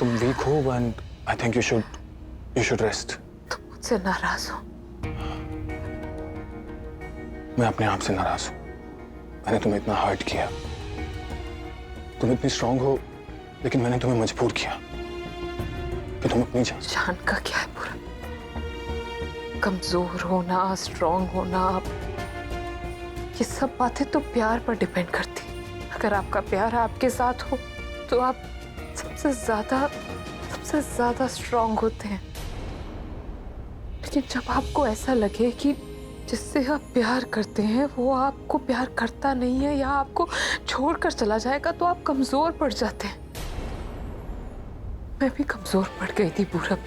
तुम वीक हो and I think you should rest. तुम मुझसे नाराज हो? मैं अपने आप से नाराज हूं। मैंने तुम्हें इतना हर्ट किया। तुम इतनी स्ट्रांग हो, लेकिन मैंने तुम्हें मजबूर किया कि तुम अपनी जान का क्या है पूरा? कमजोर होना, स्ट्रांग होना, ये सब बातें तो प्यार पर डिपेंड करती। अगर आपका प्यार आपके साथ हो तो आप सबसे ज्यादा स्ट्रांग होते हैं। लेकिन जब आपको ऐसा लगे कि जिससे आप प्यार करते हैं वो आपको प्यार करता नहीं है या आपको छोड़कर चला जाएगा, तो आप कमजोर पड़ जाते हैं। मैं भी कमजोर पड़ गई थी पूरब,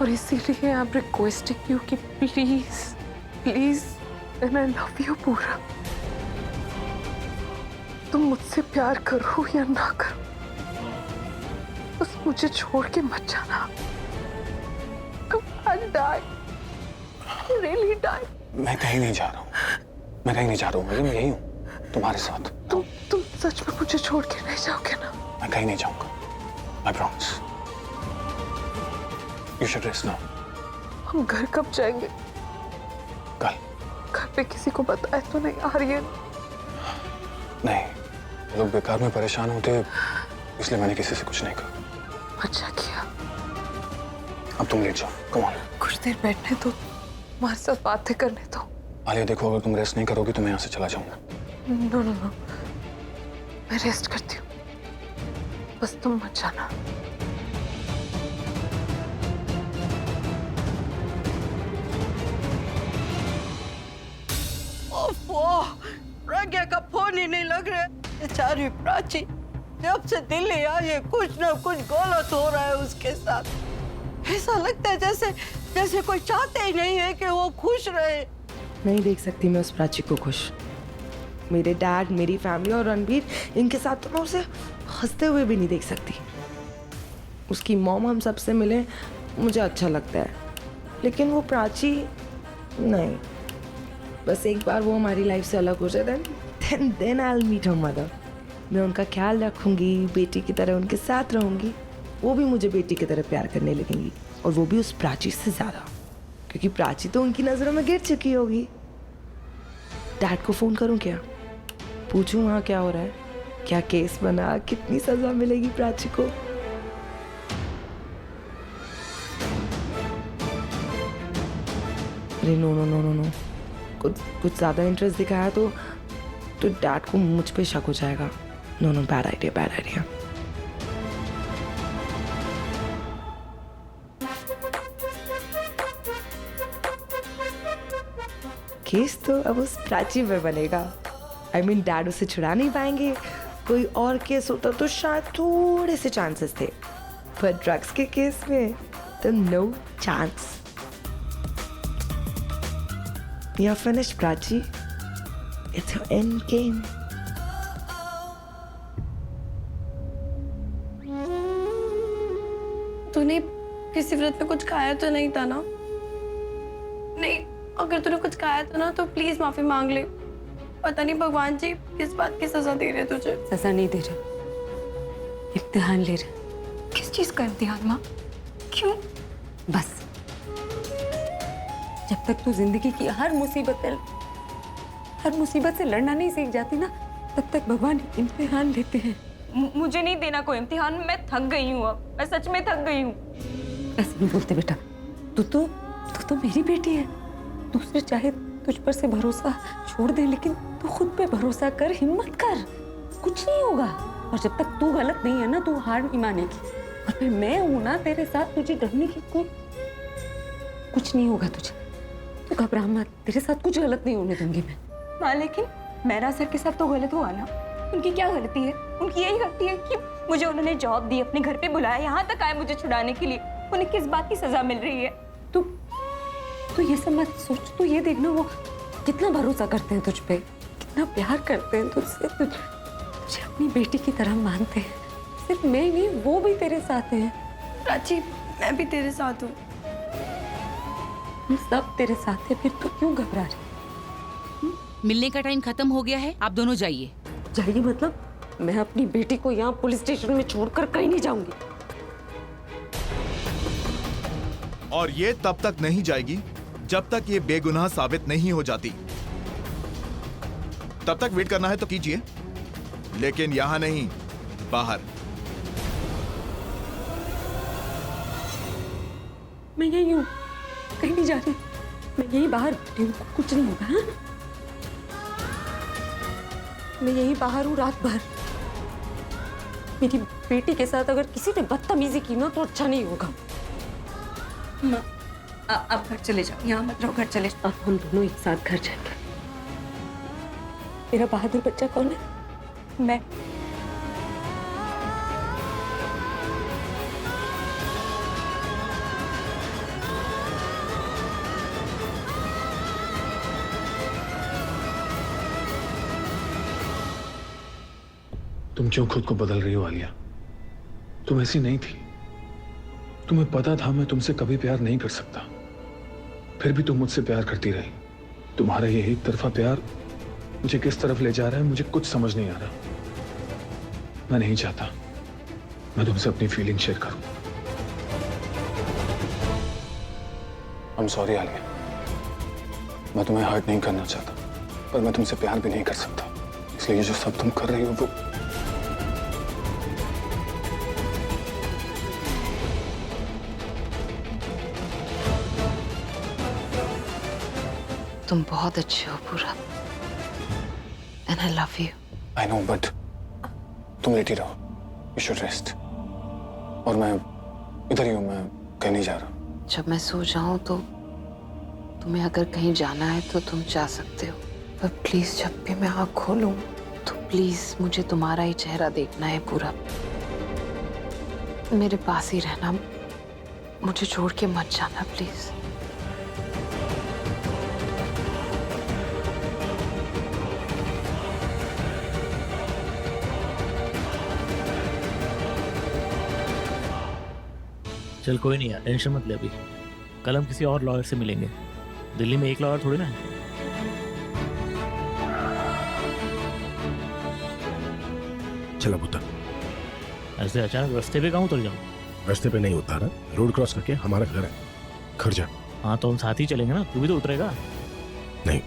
और इसीलिए आई एम रिक्वेस्टिंग यू कि please please, and I love you पूरब, तुम मुझसे प्यार करो या ना करो, बस मुझे छोड़ के मत जाना। I'll die. I'll really die. मैं कहीं नहीं जा रहा हूँ। मैं कहीं नहीं जा रहा हूँ। मैं यही हूँ तुम्हारे साथ। तुम सच में मुझे छोड़ के नहीं जाओगे ना? मैं कहीं नहीं जाऊंगा। I promise. You should rest now. हम घर कब जाएंगे? कल। घर पे किसी को बताया तो नहीं आ रही है? नहीं, लोग बेकार में परेशान होते, इसलिए मैंने किसी से कुछ नहीं कहा। अच्छा किया। अब तुम लेट जाओ। Come on. कुछ देर बैठने दो, तुम्हारे साथ बातें करने दो। आलिया देखो, अगर तुम रेस्ट नहीं करोगी तो मैं यहाँ से चला जाऊंगा। नो नो नो, मैं रेस्ट करती हूँ, बस तुम मत जाना। प्रज्ञा का फोन ही नहीं लग रहा है। बेचारी प्राची, जब से दिल्ली आई है कुछ ना कुछ गलत हो रहा है उसके साथ। ऐसा लगता है जैसे कोई चाहते ही नहीं है कि वो खुश रहे। नहीं देख सकती मैं उस प्राची को खुश। मेरे डैड, मेरी फैमिली और रणबीर, इनके साथ तो मैं उसे हंसते हुए भी नहीं देख सकती। उसकी मॉम हम सबसे मिले, मुझे अच्छा लगता है, लेकिन वो प्राची नहीं। बस एक बार वो हमारी लाइफ से अलग हो जाए, then I'll meet her mother. मैं उनका ख्याल रखूंगी, बेटी की तरह उनके साथ रहूंगी, वो भी मुझे बेटी की तरह प्यार करने लगेंगी, और वो भी उस प्राची से ज्यादा, क्योंकि प्राची तो उनकी नजरों में गिर चुकी होगी। डैड को फोन करूं क्या? पूछूं वहां क्या हो रहा है, क्या केस बना, कितनी सजा मिलेगी प्राची को? अरे no no no no no, कुछ ज्यादा इंटरेस्ट दिखाया तो डैड को मुझ पे शक हो जाएगा। No no, bad idea, bad idea. Case तो अब उस प्राची पे बनेगा। I mean, डैड उसे छुड़ा नहीं पाएंगे। कोई और केस होता तो शायद थोड़े से चांसेस थे, पर ड्रग्स के केस में तो no chance. We are finished, Prachi. It's your end game. तूने किसी व्रत में कुछ खाया तो नहीं था ना? नहीं, अगर तूने कुछ खाया था ना तो प्लीज माफी मांग ले। पता नहीं भगवान जी किस बात की सजा दे रहे तुझे। सजा नहीं दे रहे, इम्तिहान ले रहे। किस चीज का इम्तिहान माँ? क्यों? बस जब तक तू जिंदगी की हर मुसीबत से लड़ना नहीं सीख जाती ना, तब तक भगवान इम्तिहान लेते हैं। मुझे नहीं देना कोई इम्तिहान, मैं थक गई हूँ अब, मैं सच में थक गई हूँ। ऐसे नहीं बोलते बेटा, तू तो मेरी बेटी है। दूसरे चाहे तुझ पर से भरोसा छोड़ दे, लेकिन तू खुद पे भरोसा कर, हिम्मत कर, कुछ नहीं होगा। और जब तक तू गलत नहीं है ना, तू हार नहीं मानेगी। और फिर मैं हूं ना तेरे साथ, तुझे डरने की कुछ नहीं होगा तुझे। तू घबरा मत, तेरे साथ कुछ गलत नहीं होने दूंगी मैं। माँ, लेकिन मेरा सर के साथ तो गलत हुआ ना। उनकी क्या गलती है? उनकी यही गलती है कि मुझे उन्होंने जॉब दी, अपने घर पे बुलाया, यहाँ तक आए मुझे छुड़ाने के लिए। उन्हें किस बात की सजा मिल रही है? तू ये सब मत सोच। तू ये देखना वो कितना भरोसा करते हैं तुझ पे, कितना प्यार करते हैं तुझसे, तुझे अपनी बेटी की तरह मानते हैं। सिर्फ मैं नहीं, वो भी तेरे साथ हैं। प्राची, मैं भी तेरे साथ हूँ। हम सब तेरे साथ हैं, फिर तू क्यों घबरा रही? मिलने का टाइम खत्म हो गया है, आप दोनों जाइए। जाइए मतलब? मैं अपनी बेटी को यहाँ पुलिस स्टेशन में छोड़कर कहीं नहीं जाऊंगी। और ये तब तक नहीं जाएगी जब तक ये बेगुनाह साबित नहीं हो जाती। तब तक वेट करना है तो कीजिए, लेकिन यहां नहीं, बाहर। मैं यही हूँ, कहीं नहीं जा रही। मैं यही बाहर बैठी हूँ, कुछ नहीं होगा। हाँ? मैं यही बाहर हूँ रात भर। मेरी बेटी के साथ अगर किसी ने बदतमीजी की ना तो अच्छा नहीं होगा। माँ, आप घर चले जाओ, यहाँ मत रहो, घर चले जाओ। अब हम दोनों एक साथ घर जाएंगे। मेरा बहादुर बच्चा कौन है? मैं तुम क्यों खुद को बदल रही हो आलिया? तुम ऐसी नहीं थी। तुम्हें पता था मैं तुमसे कभी प्यार नहीं कर सकता, फिर भी तुम मुझसे प्यार करती रही। तुम्हारा ये एक तरफा प्यार मुझे किस तरफ ले जा रहा है मुझे कुछ समझ नहीं आ रहा। मैं नहीं चाहता मैं तुमसे अपनी फीलिंग शेयर करूं। आई एम सॉरी आलिया, मैं तुम्हें हर्ट नहीं करना चाहता, पर मैं तुमसे प्यार भी नहीं कर सकता। इसलिए जो सब तुम कर रही हो वो तुम बहुत अच्छे हो पूरा, and I love you. I know, but तुम लेटी रहो, यू शुड रेस्ट। और मैं इधर ही हूं, मैं कहीं नहीं जा रहा। जब मैं सो जाऊं तो तुम्हें अगर कहीं जाना है तो तुम जा सकते हो, पर प्लीज जब भी मैं आँख खोलूं तो प्लीज मुझे तुम्हारा ही चेहरा देखना है पूरा। मेरे पास ही रहना, मुझे छोड़ के मत जाना प्लीज। चल कोई नहीं यार, टेंशन मत ले अभी। कल हम किसी और लॉयर से मिलेंगे। दिल्ली में एक लॉयर थोड़ी ना है। चला पुत्र, ऐसे अचानक रास्ते पे कहाँ उतर जाऊँ? रास्ते पे नहीं उतारा, रोड क्रॉस करके हमारा घर है, घर जा। हाँ तो हम साथ ही चलेंगे ना, तू भी तो उतरेगा। नहीं,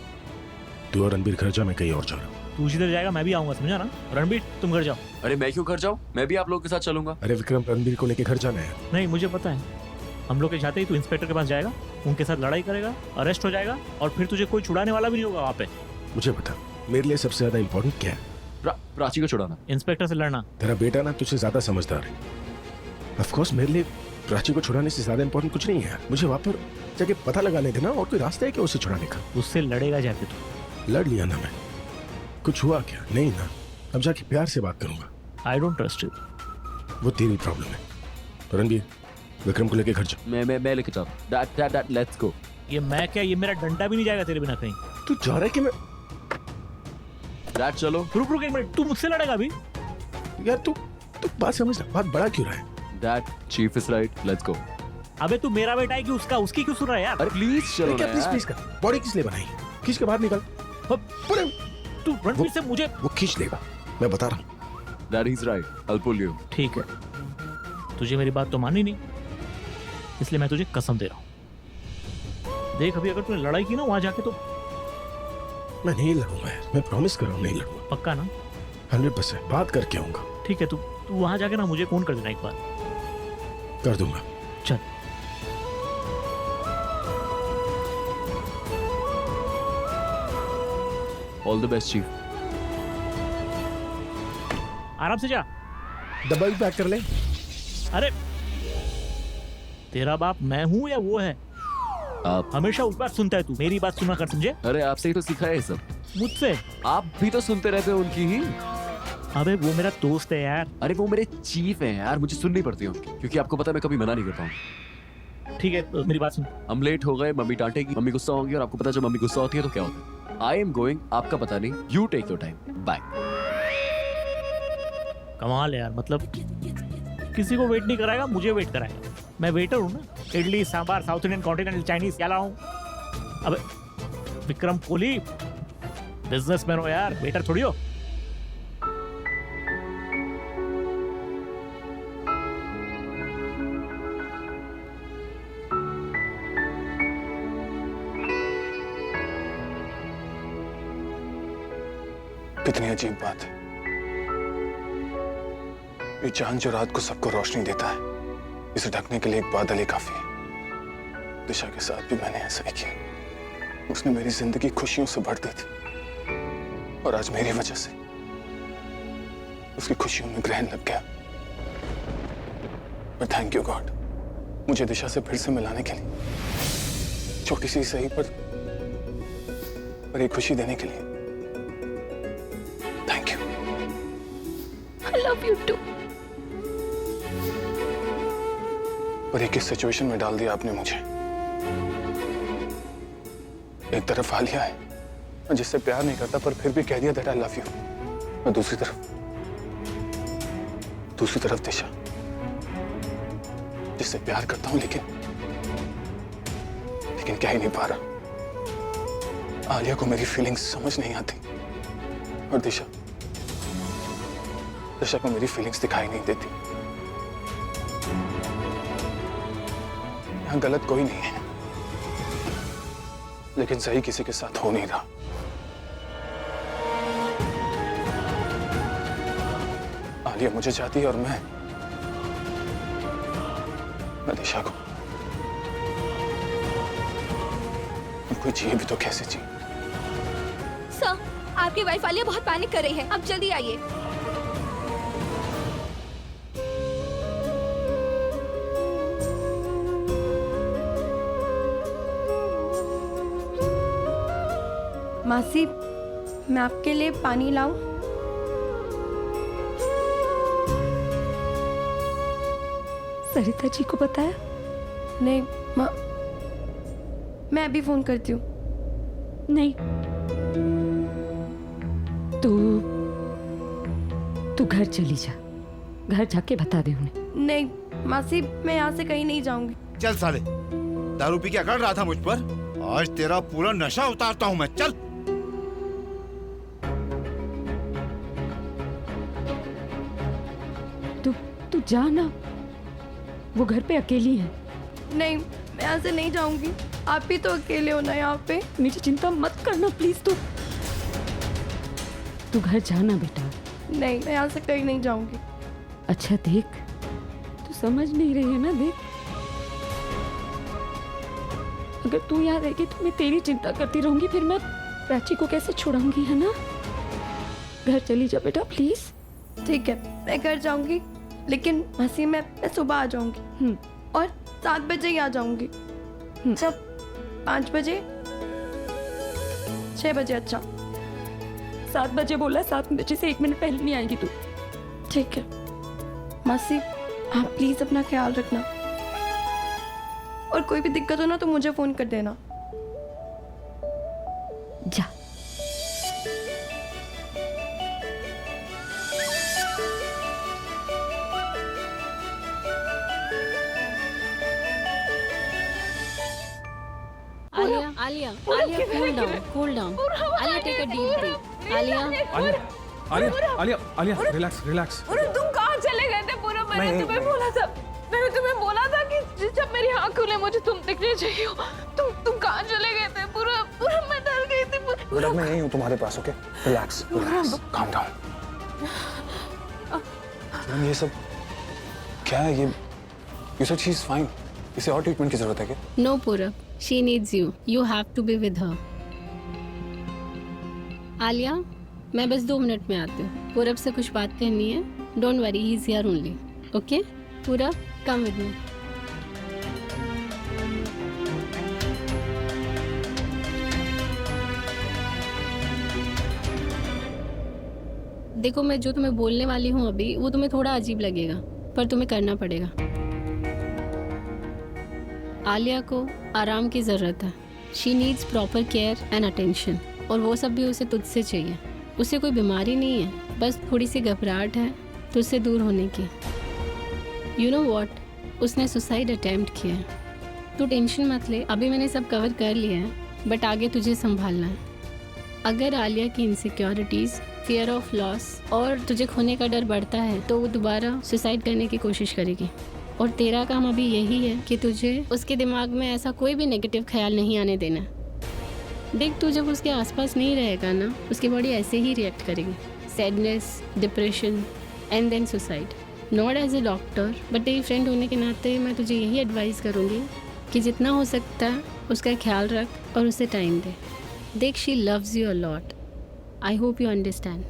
तू और रणबीर घर जा, मैं कहीं और जा रहा हूँ। तू जिधर जाएगा मैं भी आऊंगा, समझा ना? रणबीर तुम घर जाओ। अरे मैं क्यों घर जाऊं? मैं भी आप लोगों के साथ चलूंगा। अरे विक्रम, रणबीर को लेके घर जाना है। नहीं मुझे पता है, हम लोग के जाते ही तू इंस्पेक्टर के पास जाएगा, उनके साथ लड़ाई करेगा, अरेस्ट हो जाएगा, और फिर तुझे कोई छुड़ाने वाला भी नहीं होगा वहाँ पे। मुझे बता, मेरे लिए सबसे ज्यादा इम्पोर्टेंट क्या है? प्राची को छुड़ाना। इंस्पेक्टर से लड़ना। तेरा बेटा ना तुझसे ज्यादा समझदार है। ऑफ कोर्स मेरे लिए प्राची को छुड़ाने से ज्यादा इम्पोर्टेंट कुछ नहीं है। मुझे वहाँ पर जाके पता लगाने देना, और कोई रास्ता है क्या उसे छुड़ाने का? उससे लड़ेगा जाके तू। लड़ लिया ना मैं, कुछ हुआ क्या? नहीं ना, अब जाके प्यार से बात करूंगा। I don't trust you. वो तेरी प्रॉब्लम है। रणबीर, विक्रम को लेके घर जा। मैं लेके जा रहा हूं। Dad let's go. ये मैं क्या, ये मेरा डंडा भी नहीं जाएगा तेरे बिना कहीं। तू जा रहा है कि मैं? डैड चलो। रुक एक मिनट, तू मुझसे लड़ेगा अभी? यार तू बात समझ, बात बड़ा क्यों रहा है? Dad chief is right, let's go. अबे तू मेरा बेटा है कि उसका? उसकी क्यों सुन रहा है यार? अरे प्लीज चलो ना प्लीज यार। प्लीज कर। बॉडी किस लिए बनाई? खींच के बाहर निकल। तू रणबीर से मुझे वो खींच लेगा, मैं बता रहा हूँ। Dad is right, I will pull you. ठीक है, तुझे मेरी बात तो माननी नहीं, इसलिए मैं तुझे कसम दे रहा हूँ। देख अभी अगर तूने लड़ाई की ना वहां जाके तो मैं नहीं लड़ूंगा यार, मैं प्रॉमिस कर रहा हूँ नहीं लड़ूंगा। पक्का ना? 100% बात करके आऊंगा। ठीक है, तू वहां जाके ना मुझे फोन कर देना एक बार। कर दूंगा। चल। All the best chief. आराम से जा। डबल पैक कर ले। अरे तेरा बाप मैं हूँ या वो है? आप हमेशा उस बात सुनता है तू, मेरी बात सुना कर, समझे? अरे आपसे ही तो सीखा है ये सब। मुझसे? आप भी तो सुनते रहते हो उनकी ही। अबे वो मेरा दोस्त है यार। अरे वो मेरे चीफ हैं यार, मुझे सुननी पड़ती है उनकी, क्योंकि आपको पता है मैं कभी मना नहीं करता हूँ। ठीक है तो मेरी बात सुन। हम लेट हो गए, मम्मी डांटेगी, मम्मी गुस्सा होगी, और आपको पता है जब मम्मी गुस्सा होती है तो क्या होता है। आई एम गोइंग, आपका पता नहीं, you take your time, bye. कमाल है यार, मतलब किसी को वेट नहीं कराएगा, मुझे वेट कराएगा। मैं वेटर हूँ ना, idli sambar, south Indian, continental, Chinese क्या लाऊं? अबे विक्रम कोहली बिजनेसमैन हो यार, वेटर थोड़ी हो। कितनी अजीब बात है। ये चांद जो रात को सबको रोशनी देता है, इसे ढकने के लिए एक बादल ही काफी है। दिशा के साथ भी मैंने ऐसा ही किया। उसने मेरी जिंदगी खुशियों से भर दी थी और आज मेरी वजह से उसकी खुशियों में ग्रहण लग गया। पर थैंक यू गॉड, मुझे दिशा से फिर से मिलाने के लिए, छोटी सी सही पर एक खुशी देने के लिए। Thank you. I love you too. पर एक इस सिचुएशन में डाल दिया आपने मुझे। एक तरफ आलिया है, मैं जिससे प्यार नहीं करता पर फिर भी कह दिया दैट आई लव यू, और दूसरी तरफ दिशा, जिससे प्यार करता हूं लेकिन कह ही नहीं पा रहा। आलिया को मेरी फीलिंग्स समझ नहीं आती और दिशा को मेरी फीलिंग्स दिखाई नहीं देती। यहां गलत कोई नहीं है, लेकिन सही किसी के साथ हो नहीं रहा। आलिया मुझे चाहती है और मैं दिशा को। कोई जिए भी तो कैसे जिए? सर, आपकी वाइफ आलिया बहुत पैनिक कर रही है, आप जल्दी आइए। मासी, मैं आपके लिए पानी लाऊं? सरिता जी को बताया? नहीं माँ, मैं अभी फोन करती हूँ। नहीं, तू घर चली जा, घर जाके बता दे उन्हें। नहीं मासी, मैं यहाँ से कहीं नहीं जाऊंगी। चल साले, दारू पी के अकड़ रहा था मुझ पर, आज तेरा पूरा नशा उतारता हूँ मैं। चल। तू जा ना, वो घर पे अकेली है। नहीं, मैं यहाँ से नहीं जाऊंगी। आप भी तो अकेले हो ना यहाँ पे। मेरी चिंता मत करना प्लीज। तू घर जाना बेटा। नहीं, मैं यहाँ से कहीं नहीं जाऊंगी। अच्छा देख, तू समझ नहीं रही है ना। देख, अगर तू यहाँ रहेगी तो मैं तेरी चिंता करती रहूंगी, फिर मैं प्राची को कैसे छुड़ाऊंगी, है ना। घर चली जा बेटा प्लीज। ठीक है, मैं घर जाऊंगी, लेकिन मासी मैं सुबह आ जाऊंगी और 7 बजे ही आ जाऊंगी। जब 5 बजे, 6 बजे। अच्छा 7 बजे बोला, 7 बजे से 1 मिनट पहले नहीं आएगी तू। ठीक है मासी, आप प्लीज अपना ख्याल रखना, और कोई भी दिक्कत हो ना तो मुझे फोन कर देना। जा। Alia, cool down. Alia, take a deep breath. Alia, relax. तुम कहाँ चले गए थे पूरा? मैंने तुम्हें बोला था कि जब मेरी आँख खुले मुझे तुम दिखने चाहिए हो। तुम कहाँ चले गए थे? पूरा मैं डर गई थी। पूरा मैं यहीं हूँ तुम्हारे पास। Okay, relax, calm down. ये सब क्या है? ये सब शी इज फाइन। इसे और ट्रीटमेंट की जरूरत है क्या? No, Purab. She needs you. You have to be with her. Alia, मैं बस 2 मिनट में आती हूँ। पूरब से कुछ बात करनी है। Don't worry, he is here only. Okay? पूरब, come with me. देखो, मैं जो तुम्हें बोलने वाली हूँ अभी, वो तुम्हें थोड़ा अजीब लगेगा, पर तुम्हें करना पड़ेगा। आलिया को आराम की ज़रूरत है। She needs proper care and attention, और वो सब भी उसे तुझसे चाहिए। उसे कोई बीमारी नहीं है, बस थोड़ी सी घबराहट है तुझसे दूर होने की। यू नो वॉट, उसने सुसाइड अटेम्प्ट किया है। तू टेंशन मत ले, अभी मैंने सब कवर कर लिया है, बट आगे तुझे संभालना है। अगर आलिया की इनसिक्योरिटीज़, फियर ऑफ लॉस और तुझे खोने का डर बढ़ता है, तो वो दोबारा सुसाइड करने की कोशिश करेगी। और तेरा काम अभी यही है कि तुझे उसके दिमाग में ऐसा कोई भी नेगेटिव ख्याल नहीं आने देना। देख तू जब उसके आसपास नहीं रहेगा ना, उसकी बॉडी ऐसे ही रिएक्ट करेगी, sadness, depression and then suicide. Not as a doctor but तेरी फ्रेंड होने के नाते मैं तुझे यही एडवाइस करूँगी कि जितना हो सकता है उसका ख्याल रख और उसे टाइम दे। देख, she loves you a lot. I hope you understand.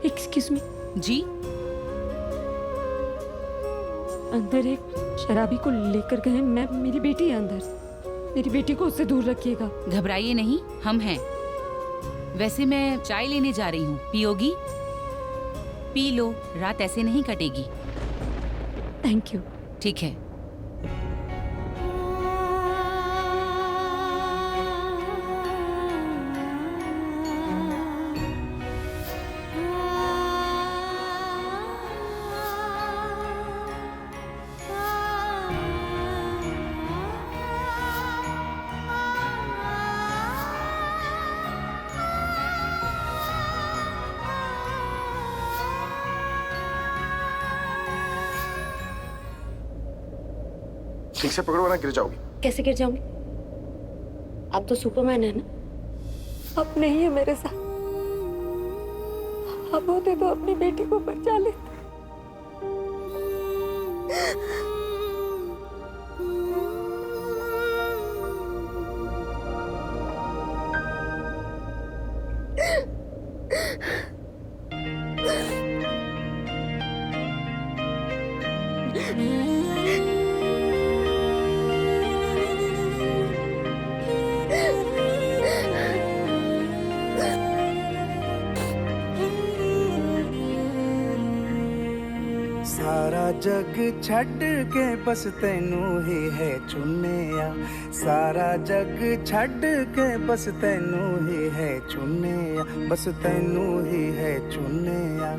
Excuse me जी। अंदर एक शराबी को लेकर गए। मैं, मेरी बेटी है अंदर, मेरी बेटी को उससे दूर रखिएगा। घबराइए नहीं, हम हैं। वैसे मैं चाय लेने जा रही हूँ, पियोगी? पी लो, रात ऐसे नहीं कटेगी। Thank you. ठीक है। ठीक से पकड़ो वरना गिर जाओगी। कैसे गिर जाऊंगी? आप तो सुपरमैन है ना। अब नहीं है मेरे साथ। अब होते तो अपनी बेटी को बचा लेते। सारा जग छड़ के बस तेनू ही है चुनिया, सारा जग छड़ के बस तेनू ही है चुनिया, बस तेनू ही है चुनिया,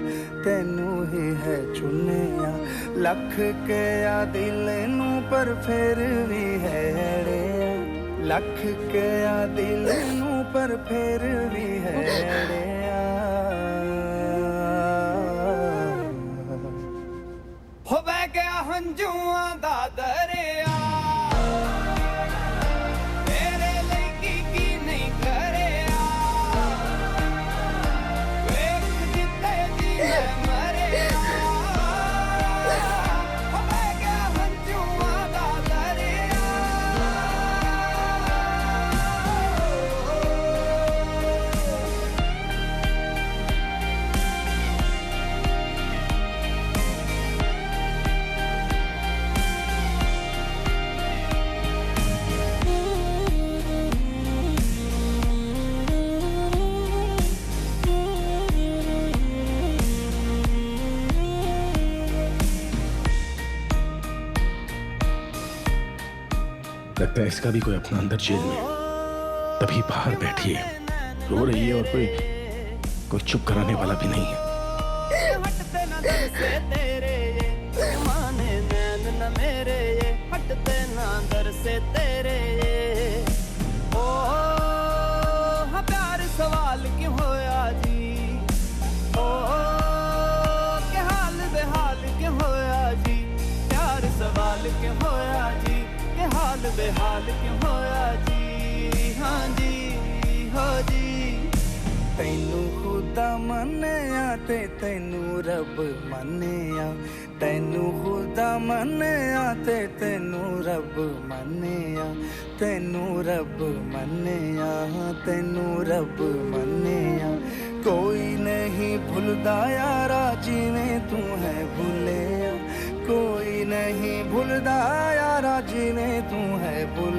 तेनू ही है चुनिया। लख के आ दिल नू पर फिर भी है अड़िया, लख के आ दिल नू पर फिर भी है अड़िया। हो बह गया हंजुआ दा दरिया, तेरे लगी की नहीं करिया, वेख जिते जी मैं मरिया। हो बह गया हंजुआ दा दरिया। लगता है इसका भी कोई अपना अंदर जेल में, तभी बाहर बैठी है, रो रही है और कोई चुप कराने वाला भी नहीं है। हटते ना दर से तेरे ये माने नैन न मेरे ये, हटते ना दर से तेरे ये। ओ हाँ प्यार सवाल क्यों होया जी, ओ के हाल बेहाल क्यों होया जी, प्यार सवाल क्यों होया जी, के हाल बेहाल क्यों होया जी। हाँ जी हो जी। तैनू खुदा मन्निया ते तैनू रब मन्निया, तैनू खुदा मन्निया ते तैनू रब मन्निया, तैनू रब मन्निया, तैनू रब मन्निया। कोई नहीं भुलदा यारा जिवें तू है भुलिया, कोई नहीं भुलदा यारा जिवें तू है भुलिया।